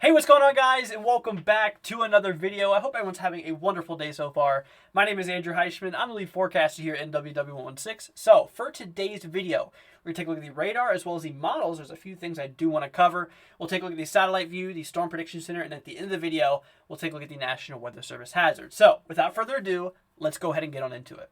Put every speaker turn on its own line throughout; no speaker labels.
Hey, what's going on, guys, and welcome back to another video. I hope everyone's having a wonderful day so far. My name is Andrew Heischman. I'm the lead forecaster here in WW116. So for today's video, we're going to take a look at the radar as well as the models. There's a few things I do want to cover. We'll take a look at the satellite view, the Storm Prediction Center, and at the end of the video, we'll take a look at the National Weather Service hazards. So without further ado, let's go ahead and get on into it.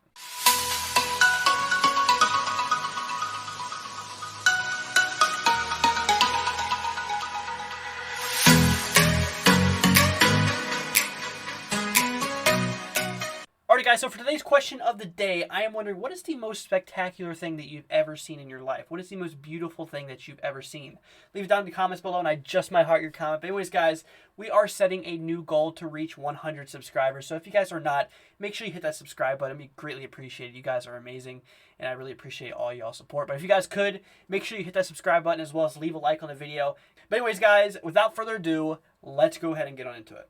Alright guys, so for today's question of the day, I am wondering, what is the most spectacular thing that you've ever seen in your life? What is the most beautiful thing that you've ever seen? Leave it down in the comments below and I just might heart your comment. But anyways guys, we are setting a new goal to reach 100 subscribers. So if you guys are not, make sure you hit that subscribe button. We greatly appreciate it. You guys are amazing and I really appreciate all y'all support. But if you guys could, make sure you hit that subscribe button as well as leave a like on the video. But anyways guys, without further ado, let's go ahead and get on into it.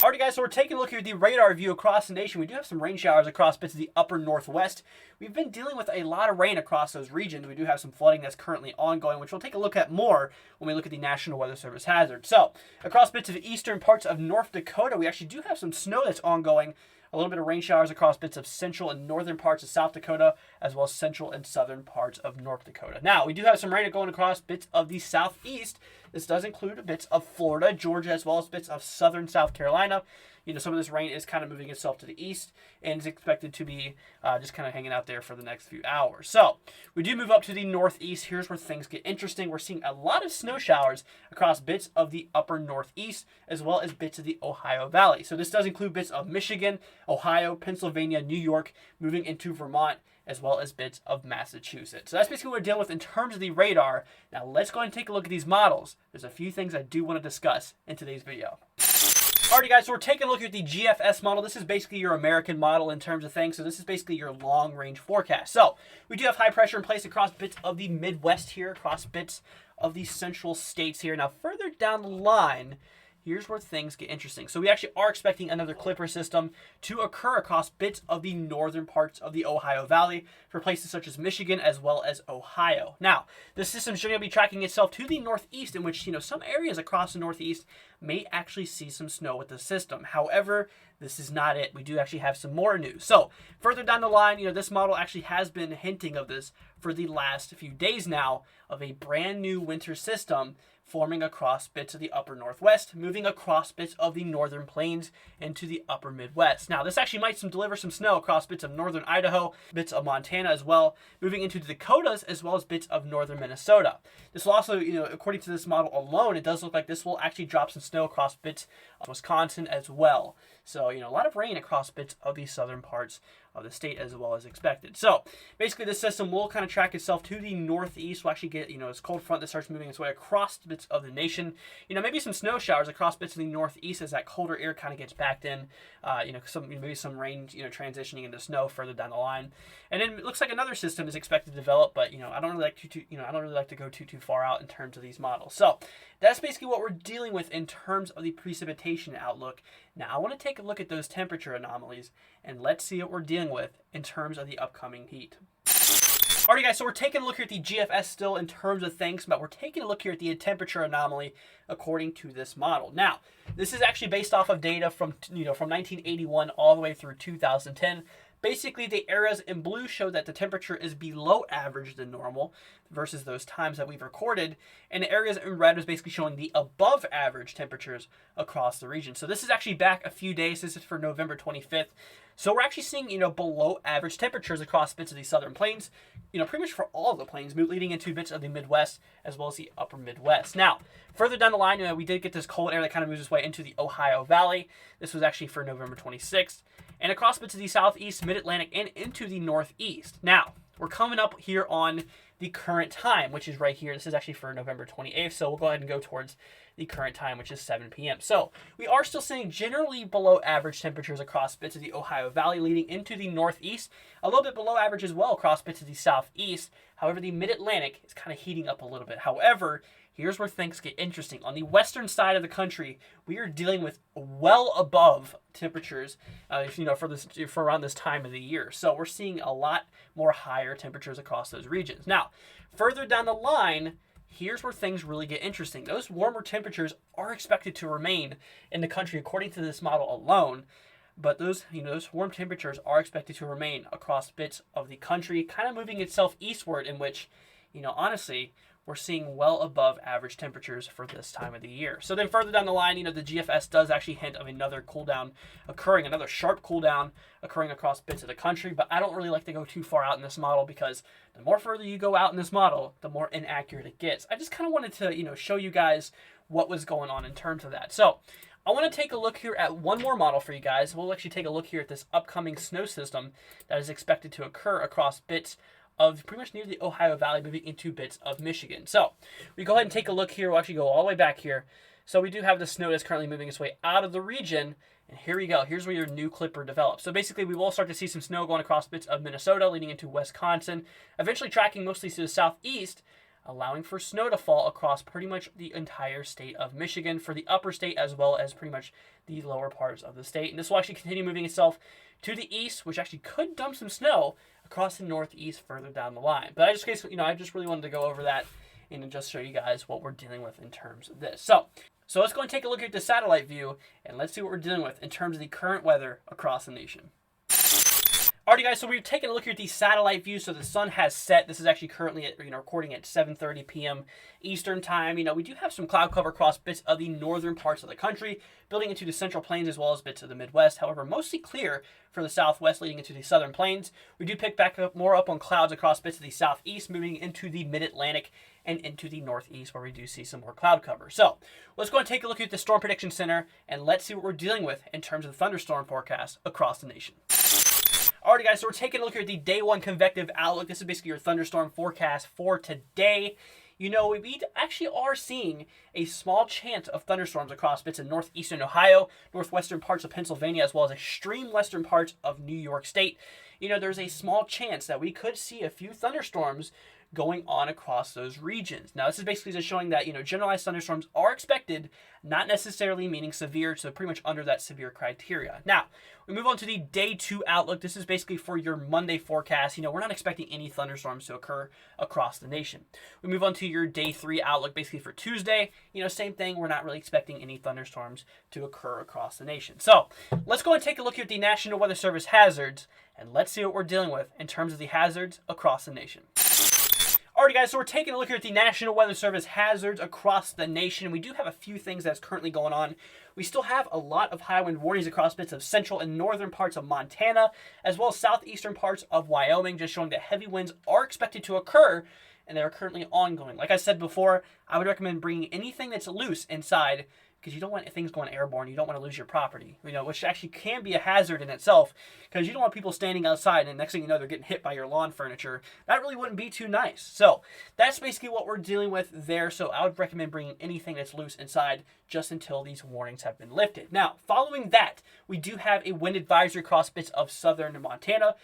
Alright guys, so we're taking a look here at the radar view across the nation. We do have some rain showers across bits of the upper northwest. We've been dealing with a lot of rain across those regions. We do have some flooding that's currently ongoing, which we'll take a look at more when we look at the National Weather Service hazard. So, across bits of the eastern parts of North Dakota, we actually do have some snow that's ongoing. A little bit of rain showers across bits of central and northern parts of South Dakota, as well as central and southern parts of North Dakota. Now, we do have some rain going across bits of the southeast. This does include bits of Florida, Georgia, as well as bits of southern South Carolina. You know, some of this rain is kind of moving itself to the east and is expected to be just kind of hanging out there for the next few hours. So we do move up to the northeast. Here's where things get interesting. We're seeing a lot of snow showers across bits of the upper northeast as well as bits of the Ohio Valley. So this does include bits of Michigan, Ohio, Pennsylvania, New York, moving into Vermont, as well as bits of Massachusetts. So that's basically what we're dealing with in terms of the radar. Now let's go ahead and take a look at these models. There's a few things I do want to discuss in today's video. Alrighty guys, so we're taking a look at the Gfs model. This is basically your American model in terms of things. So this is basically your long range forecast. So we do have high pressure in place across bits of the Midwest here, across bits of the central states here. Now further down the line, here's where things get interesting. So we actually are expecting another Clipper system to occur across bits of the northern parts of the Ohio Valley for places such as Michigan as well as Ohio. Now, this system is going to be tracking itself to the northeast, in which, some areas across the northeast may actually see some snow with the system. However, this is not it. We do actually have some more news. So further down the line, this model actually has been hinting of this for the last few days now, of a brand new winter system forming across bits of the upper northwest, moving across bits of the northern plains into the upper Midwest. Now, this actually might deliver some snow across bits of northern Idaho, bits of Montana as well, moving into the Dakotas as well as bits of northern Minnesota. This will also, according to this model alone, it does look like this will actually drop some snow across bits of Wisconsin as well. So, a lot of rain across bits of the southern parts of the state as well as expected. So basically this system will kind of track itself to the northeast. We'll actually get, this cold front that starts moving its way across bits of the nation. Maybe some snow showers across bits of the northeast as that colder air kind of gets backed in. Maybe some rain, transitioning into snow further down the line. And then it looks like another system is expected to develop, but I don't really like to go too far out in terms of these models. So that's basically what we're dealing with in terms of the precipitation outlook. Now I want to take a look at those temperature anomalies and let's see what we're dealing with in terms of the upcoming heat. Alright guys, so we're taking a look here at the GFS still in terms of things, but we're taking a look here at the temperature anomaly according to this model. Now, this is actually based off of data from 1981 all the way through 2010. Basically, the areas in blue show that the temperature is below average than normal versus those times that we've recorded. And the areas in red is basically showing the above average temperatures across the region. So this is actually back a few days. This is for November 25th. So we're actually seeing, below average temperatures across bits of the southern plains, pretty much for all of the plains, leading into bits of the Midwest as well as the upper Midwest. Now, further down the line, we did get this cold air that kind of moves its way into the Ohio Valley. This was actually for November 26th. And across bits of the southeast, mid-Atlantic, and into the northeast. Now, we're coming up here on the current time, which is right here. This is actually for November 28th, so we'll go ahead and go towards the current time, which is 7 p.m. So we are still seeing generally below average temperatures across bits of the Ohio Valley leading into the northeast, a little bit below average as well across bits of the southeast. However, the mid-Atlantic is kind of heating up a little bit. However, here's where things get interesting. On the western side of the country, we are dealing with well above temperatures, for around this time of the year. So we're seeing a lot more higher temperatures across those regions. Now, further down the line, here's where things really get interesting. Those warmer temperatures are expected to remain in the country according to this model alone. But those warm temperatures are expected to remain across bits of the country, kind of moving itself eastward, in which, honestly, we're seeing well above average temperatures for this time of the year. So then further down the line, the GFS does actually hint of another cool down occurring, another sharp cool down occurring across bits of the country. But I don't really like to go too far out in this model, because the more further you go out in this model, the more inaccurate it gets. I just kind of wanted to, show you guys what was going on in terms of that. So I want to take a look here at one more model for you guys. We'll actually take a look here at this upcoming snow system that is expected to occur across bits of pretty much near the Ohio Valley, moving into bits of Michigan. So we go ahead and take a look here. We'll actually go all the way back here. So we do have the snow that's currently moving its way out of the region. And here we go. Here's where your new clipper develops. So basically, we will start to see some snow going across bits of Minnesota, leading into Wisconsin, eventually tracking mostly to the southeast, allowing for snow to fall across pretty much the entire state of Michigan for the upper state, as well as pretty much the lower parts of the state. And this will actually continue moving itself to the east, which actually could dump some snow across the northeast further down the line. But I just really wanted to go over that and just show you guys what we're dealing with in terms of this. So let's go and take a look at the satellite view, and let's see what we're dealing with in terms of the current weather across the nation. Alrighty guys, so we've taken a look here at the satellite view. So the sun has set. This is actually currently at, recording at 7:30 p.m. Eastern time. We do have some cloud cover across bits of the northern parts of the country, building into the central plains as well as bits of the Midwest. However, mostly clear for the southwest, leading into the southern plains. We do pick back up more up on clouds across bits of the southeast, moving into the mid-Atlantic and into the northeast, where we do see some more cloud cover. So let's go and take a look at the Storm Prediction Center, and let's see what we're dealing with in terms of the thunderstorm forecast across the nation. Alrighty guys, so we're taking a look here at the Day 1 Convective Outlook. This is basically your thunderstorm forecast for today. We actually are seeing a small chance of thunderstorms across bits of northeastern Ohio, northwestern parts of Pennsylvania, as well as extreme western parts of New York State. There's a small chance that we could see a few thunderstorms going on across those regions. Now, this is basically just showing that, generalized thunderstorms are expected, not necessarily meaning severe, so pretty much under that severe criteria. Now, we move on to the Day 2 Outlook. This is basically for your Monday forecast. We're not expecting any thunderstorms to occur across the nation. We move on to your Day 3 Outlook, basically for Tuesday. Same thing. We're not really expecting any thunderstorms to occur across the nation. So, let's go and take a look here at the National Weather Service hazards, and let's see what we're dealing with in terms of the hazards across the nation. Alrighty guys, so we're taking a look here at the National Weather Service hazards across the nation. We do have a few things that's currently going on. We still have a lot of high wind warnings across bits of central and northern parts of Montana, as well as southeastern parts of Wyoming, just showing that heavy winds are expected to occur, and they are currently ongoing. Like I said before, I would recommend bringing anything that's loose inside, because you don't want things going airborne. You don't want to lose your property, which actually can be a hazard in itself, because you don't want people standing outside and next thing you know, they're getting hit by your lawn furniture. That really wouldn't be too nice. So that's basically what we're dealing with there. So I would recommend bringing anything that's loose inside just until these warnings have been lifted. Now, following that, we do have a wind advisory across bits of southern Montana,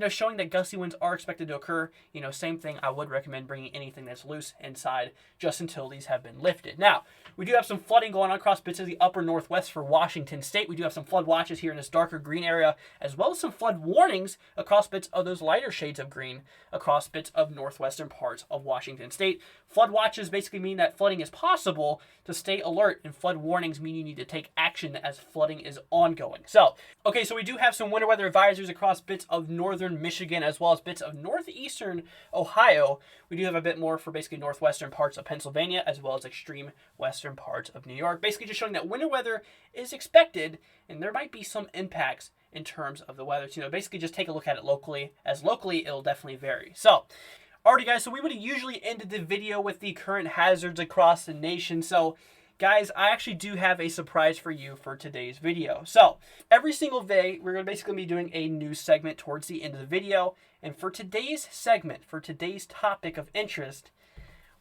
showing that gusty winds are expected to occur. Same thing, I would recommend bringing anything that's loose inside just until these have been lifted. Now, we do have some flooding going on across bits of the upper northwest for Washington State. We do have some flood watches here in this darker green area, as well as some flood warnings across bits of those lighter shades of green across bits of northwestern parts of Washington State. Flood watches basically mean that flooding is possible. To stay alert, and flood warnings mean you need to take action as flooding is ongoing. So we do have some winter weather advisories across bits of northern Michigan, as well as bits of northeastern Ohio. We do have a bit more for basically northwestern parts of Pennsylvania, as well as extreme western parts of New York. Basically just showing that winter weather is expected, and there might be some impacts in terms of the weather. So, basically just take a look at it locally, as locally it'll definitely vary. So, alrighty guys, so we would have usually ended the video with the current hazards across the nation. So, guys, I actually do have a surprise for you for today's video. So, every single day, we're going to basically be doing a new segment towards the end of the video. And for today's segment, for today's topic of interest,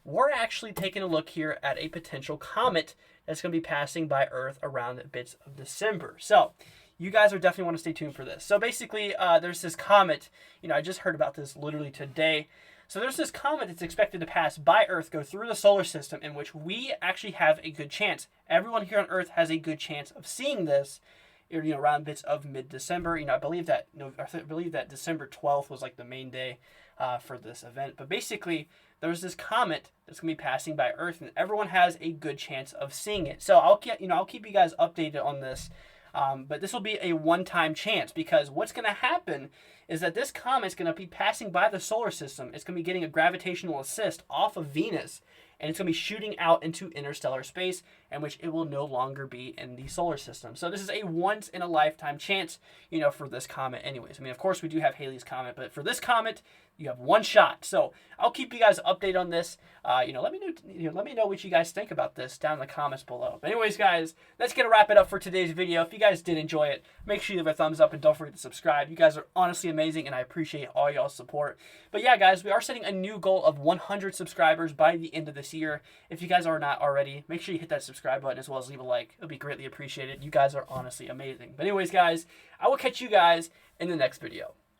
we're actually taking a look here at a potential comet that's going to be passing by Earth around bits of December. So, you guys are definitely want to stay tuned for this. So, basically, there's this comet. I just heard about this literally today. So there's this comet that's expected to pass by Earth, go through the solar system, in which we actually have a good chance. Everyone here on Earth has a good chance of seeing this, around bits of mid-December. I believe that December 12th was like the main day for this event. But basically, there's this comet that's going to be passing by Earth, and everyone has a good chance of seeing it. So I'll keep you guys updated on this. But this will be a one-time chance, because what's going to happen is that this comet is going to be passing by the solar system. It's going to be getting a gravitational assist off of Venus, and it's going to be shooting out into interstellar space, in which it will no longer be in the solar system. So this is a once-in-a-lifetime chance, for this comet anyways. I mean, of course, we do have Halley's Comet, but for this comet, you have one shot. So I'll keep you guys updated on this. Let me know what you guys think about this down in the comments below. But anyways, guys, let's wrap it up for today's video. If you guys did enjoy it, make sure you leave a thumbs up and don't forget to subscribe. You guys are honestly amazing, and I appreciate all y'all's support. But yeah, guys, we are setting a new goal of 100 subscribers by the end of this year. If you guys are not already, make sure you hit that subscribe button as well as leave a like. It'll be greatly appreciated. You guys are honestly amazing. But anyways, guys, I will catch you guys in the next video.